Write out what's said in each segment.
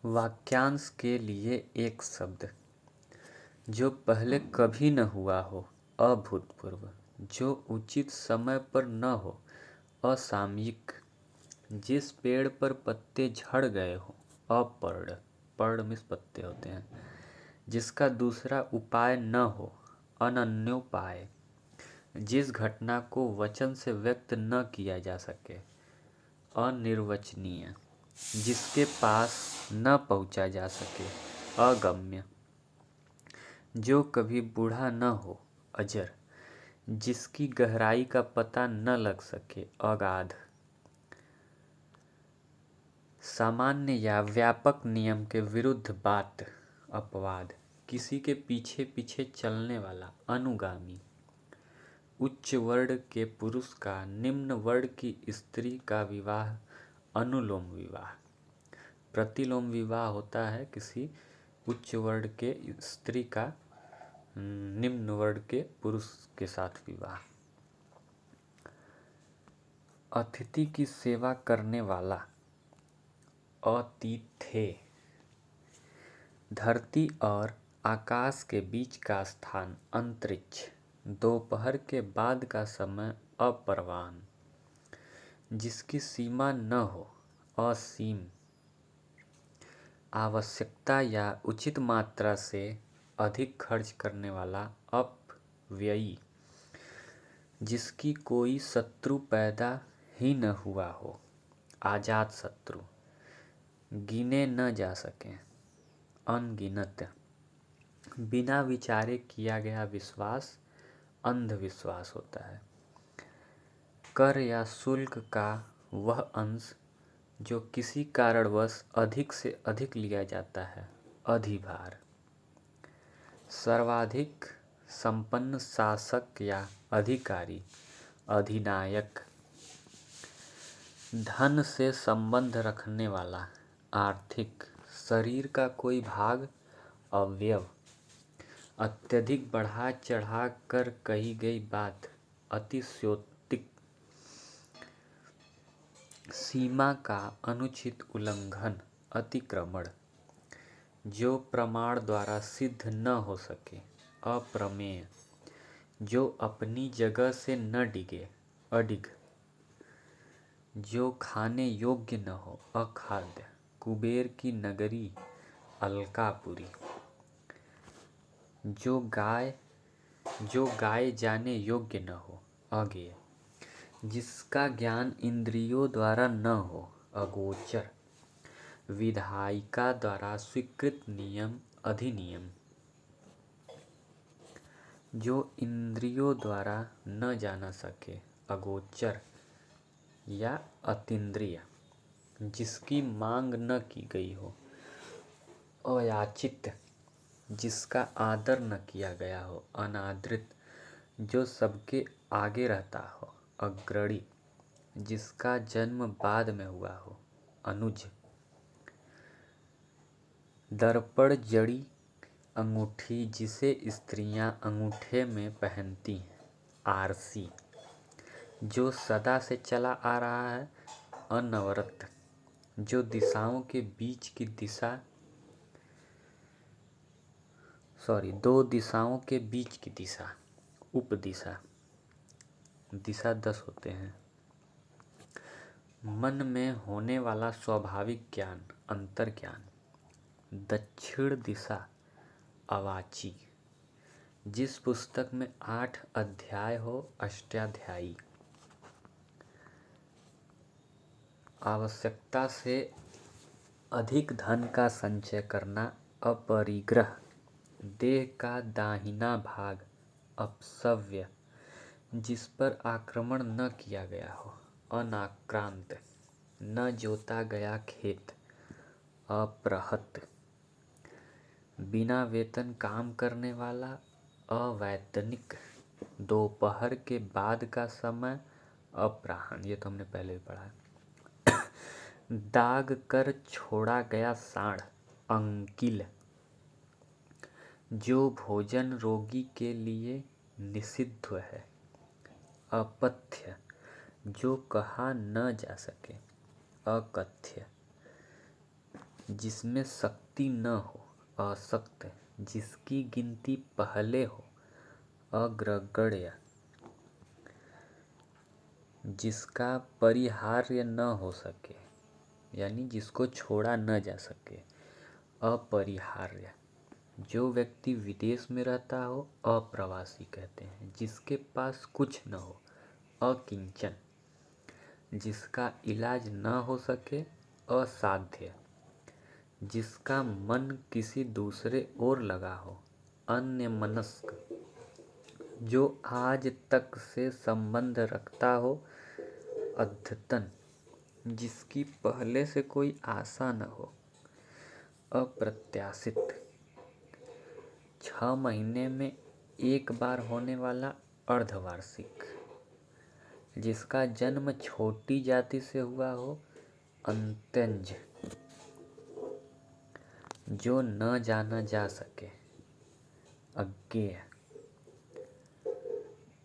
वाक्यांश के लिए एक शब्द जो पहले कभी न हुआ हो, अभूतपूर्व, जो उचित समय पर न हो, असामयिक, जिस पेड़ पर पत्ते झड़ गए हो, अपर्ण, पर्ण में पत्ते होते हैं, जिसका दूसरा उपाय न हो, अनन्योपाय, जिस घटना को वचन से व्यक्त न किया जा सके, अनिर्वचनीय, जिसके पास न पहुंचा जा सके, अगम्य, जो कभी बूढ़ा न हो, अजर, जिसकी गहराई का पता न लग सके, अगाध। सामान्य या व्यापक नियम के विरुद्ध बात, अपवाद, किसी के पीछे पीछे चलने वाला, अनुगामी। उच्च वर्ण के पुरुष का निम्न वर्ण की स्त्री का विवाह, अनुलोम विवाह। प्रतिलोम विवाह होता है किसी उच्च वर्ण के स्त्री का निम्न वर्ण के पुरुष के साथ विवाह। अतिथि की सेवा करने वाला, अतिथे। धरती और आकाश के बीच का स्थान, अंतरिक्ष। दोपहर के बाद का समय, अपरवान, जिसकी सीमा न हो, असीम। आवश्यकता या उचित मात्रा से अधिक खर्च करने वाला, अपव्ययी, जिसकी कोई शत्रु पैदा ही न हुआ हो, अजात शत्रु, गिने न जा सके, अनगिनत। बिना विचारे किया गया विश्वास, अंधविश्वास होता है। कर या शुल्क का वह अंश जो किसी कारणवश अधिक से अधिक लिया जाता है, अधिभार। सर्वाधिक संपन्न शासक या अधिकारी, अधिनायक। धन से संबंध रखने वाला, आर्थिक। शरीर का कोई भाग, अवयव। अत्यधिक बढ़ा चढ़ा कर कही गई बात, अतिशयोक्ति। सीमा का अनुचित उल्लंघन, अतिक्रमण। जो प्रमाण द्वारा सिद्ध न हो सके, अप्रमेय। जो अपनी जगह से न डिगे, अडिग। जो खाने योग्य न हो, अखाद्य। कुबेर की नगरी, अलकापुरी। जो गाए जाने योग्य न हो, अज्ञेय। जिसका ज्ञान इंद्रियों द्वारा न हो, अगोचर। विधायिका द्वारा स्वीकृत नियम, अधिनियम। जो इंद्रियों द्वारा न जाना सके, अगोचर या अतीन्द्रिय। जिसकी मांग न की गई हो, अयाचित। जिसका आदर न किया गया हो, अनादृत। जो सबके आगे रहता हो, अग्रणी। जिसका जन्म बाद में हुआ हो, अनुज। दर्पण जड़ी अंगूठी जिसे स्त्रियां अंगूठे में पहनती हैं, आरसी। जो सदा से चला आ रहा है, अनवरत। जो दिशाओं के बीच की दिशा, दो दिशाओं के बीच की दिशा, उपदिशा। दिशा 10 होते हैं। मन में होने वाला स्वाभाविक ज्ञान, अंतर्ज्ञान। दक्षिण दिशा, अवाची। जिस पुस्तक में 8 अध्याय हो, अष्टाध्यायी। आवश्यकता से अधिक धन का संचय करना, अपरिग्रह। देह का दाहिना भाग, अपसव्य। जिस पर आक्रमण न किया गया हो, अनाक्रांत। न जोता गया खेत, अप्रहत। बिना वेतन काम करने वाला, अवैतनिक। दोपहर के बाद का समय, अपराह्न। ये तो हमने पहले भी पढ़ा है। दाग कर छोड़ा गया साँड़, अंकिल। जो भोजन रोगी के लिए निषिद्ध है, अपथ्य। जो कहा न जा सके, अकथ्य। जिसमें शक्ति न हो, अशक्त, जिसकी गिनती पहले हो, अग्रगण्य, जिसका परिहार्य न हो सके, यानी जिसको छोड़ा न जा सके, अपरिहार्य, जो व्यक्ति विदेश में रहता हो, अप्रवासी कहते हैं, जिसके पास कुछ न हो, अकिंचन, जिसका इलाज न हो सके, असाध्य, जिसका मन किसी दूसरे ओर लगा हो, अन्यमनस्क, जो आज तक से संबंध रखता हो, अद्यतन, जिसकी पहले से कोई आशा न हो, अप्रत्याशित, 6 महीने में एक बार होने वाला अर्धवार्षिक, जिसका जन्म छोटी जाति से हुआ हो, अंत्यज, जो न जाना जा सके, अज्ञेय,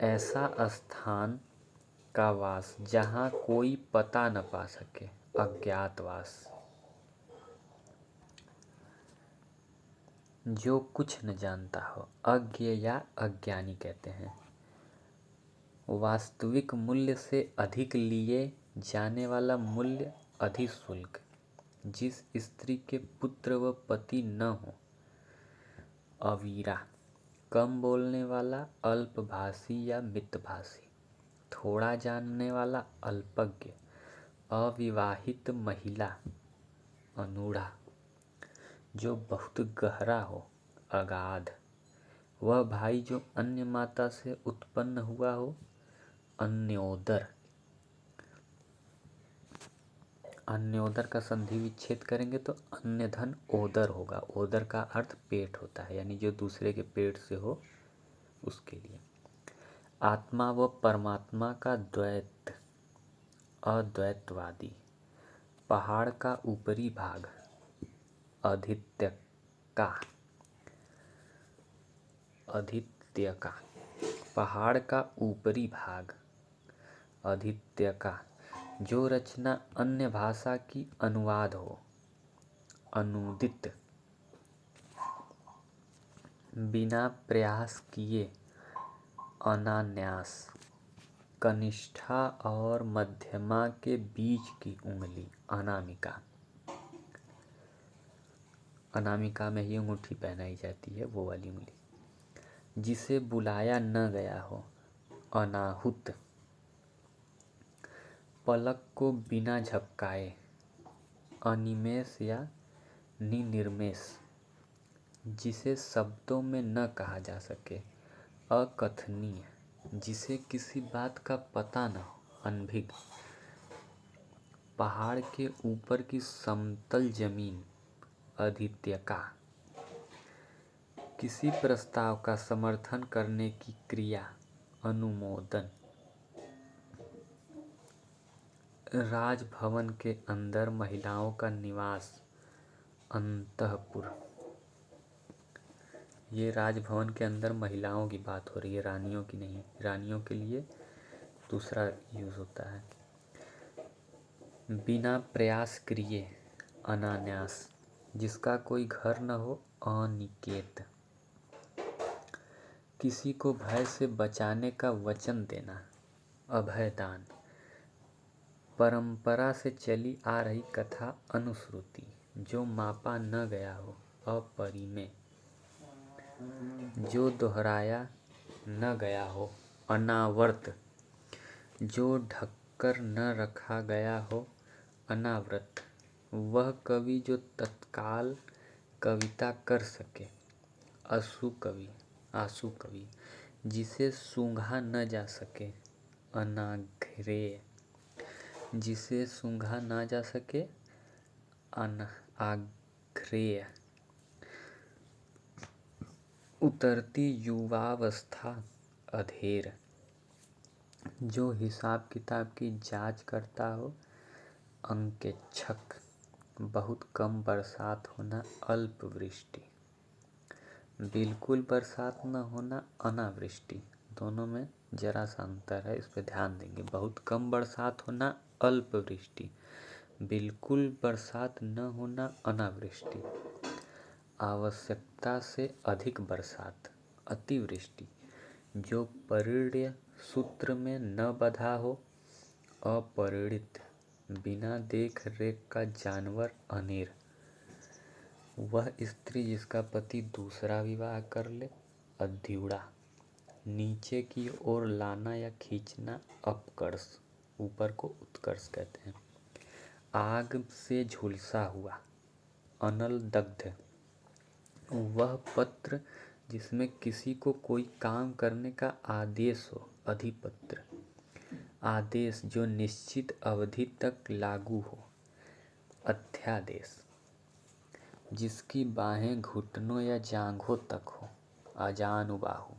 ऐसा स्थान का वास जहाँ कोई पता न पा सके, अज्ञातवास, जो कुछ न जानता हो, अज्ञ या अज्ञानी कहते हैं। वास्तविक मूल्य से अधिक लिए जाने वाला मूल्य, अधिशुल्क, जिस स्त्री के पुत्र व पति न हो, अवीरा, कम बोलने वाला, अल्पभाषी या मितभाषी, थोड़ा जानने वाला, अल्पज्ञ, अविवाहित महिला, अनूढ़ा, जो बहुत गहरा हो, अगाध, वह भाई जो अन्य माता से उत्पन्न हुआ हो, अन्योदर, अन्योदर का संधि विच्छेद करेंगे तो अन्य धन ओदर होगा। ओदर का अर्थ पेट होता है, यानी जो दूसरे के पेट से हो उसके लिए। आत्मा व परमात्मा का द्वैत, अद्वैतवादी, पहाड़ का ऊपरी भाग, अधित्यका, अधित्यका, पहाड़ का ऊपरी भाग, अधित्यका, जो रचना अन्य भाषा की अनुवाद हो, अनूदित, बिना प्रयास किए, अनान्यास, कनिष्ठा और मध्यमा के बीच की उंगली, अनामिका, अनामिका में ही अंगूठी पहनाई जाती है, वो वाली उंगली, जिसे बुलाया न गया हो, अनाहुत, पलक को बिना झपकाए, अनिमेष या निनिर्मेष, जिसे शब्दों में न कहा जा सके, अकथनीय, जिसे किसी बात का पता न हो, अनभिज्ञ, पहाड़ के ऊपर की समतल जमीन, अधित्यका, किसी प्रस्ताव का समर्थन करने की क्रिया, अनुमोदन, राजभवन के अंदर महिलाओं का निवास, अंतःपुर, ये राजभवन के अंदर महिलाओं की बात हो रही है, रानियों की नहीं। रानियों के लिए दूसरा यूज़ होता है। बिना प्रयास किए, अनान्यास, जिसका कोई घर न हो, अनिकेत, किसी को भय से बचाने का वचन देना, अभयदान, परंपरा से चली आ रही कथा, अनुश्रुति, जो मापा न गया हो, अपरिमेय, जो दोहराया न गया हो, अनावर्त, जो ढककर न रखा गया हो, अनावृत, वह कवि जो तत्काल कविता कर सके, आशु कवि, जिसे सूंघा न जा सके, अनाघ्रेय, जिसे सूंघा न जा सके, आघ्रेय, उतरती युवावस्था, अधेर, जो हिसाब किताब की जांच करता हो, अंकेक्षक, बहुत कम बरसात होना, अल्पवृष्टि, बिल्कुल बरसात न होना, अनावृष्टि, दोनों में जरा सा अंतर है, इस पर ध्यान देंगे। बहुत कम बरसात होना, अल्पवृष्टि, बिल्कुल बरसात न होना अनावृष्टि, आवश्यकता से अधिक बरसात अतिवृष्टि, जो परिणय सूत्र में न बंधा हो अपरिणित, बिना देख रेख का जानवर अनेर, वह स्त्री जिसका पति दूसरा विवाह कर ले अध्युड़ा, नीचे की ओर लाना या खींचना अपकर्ष, ऊपर को उत्कर्ष कहते हैं, आग से झुलसा हुआ अनल दग्ध, वह पत्र जिसमें किसी को कोई काम करने का आदेश हो अधिपत्र, आदेश जो निश्चित अवधि तक लागू हो अध्यादेश, जिसकी बाहें घुटनों या जांघों तक हो अजानुबाहु,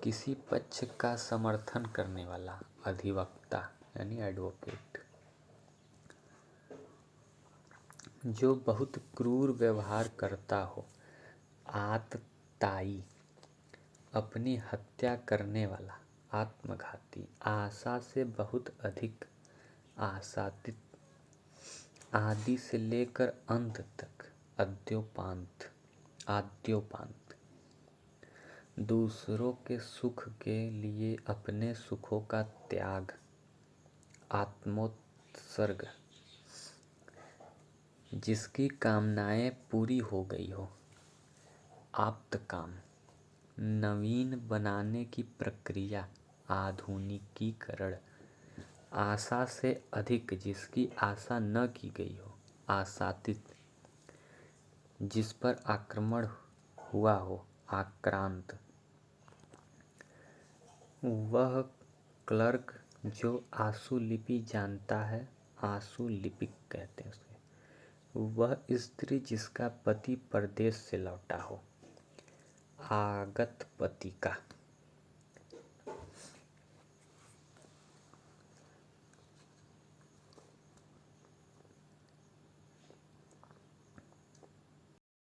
किसी पक्ष का समर्थन करने वाला अधिवक्ता यानी एडवोकेट, जो बहुत क्रूर व्यवहार करता हो आतताई, अपनी हत्या करने वाला आत्मघाती, आशा से बहुत अधिक आशातीत, आदि से लेकर अंत तक आद्योपांत, दूसरों के सुख के लिए अपने सुखों का त्याग आत्मोत्सर्ग, जिसकी कामनाएं पूरी हो गई हो आप्तकाम, नवीन बनाने की प्रक्रिया आधुनिकीकरण, आशा से अधिक जिसकी आशा न की गई हो आशातीत, जिस पर आक्रमण हुआ हो आक्रांत, वह क्लर्क जो आशुलिपि जानता है आशुलिपिक कहते हैं उसे, वह स्त्री जिसका पति परदेश से लौटा हो आगत पति का,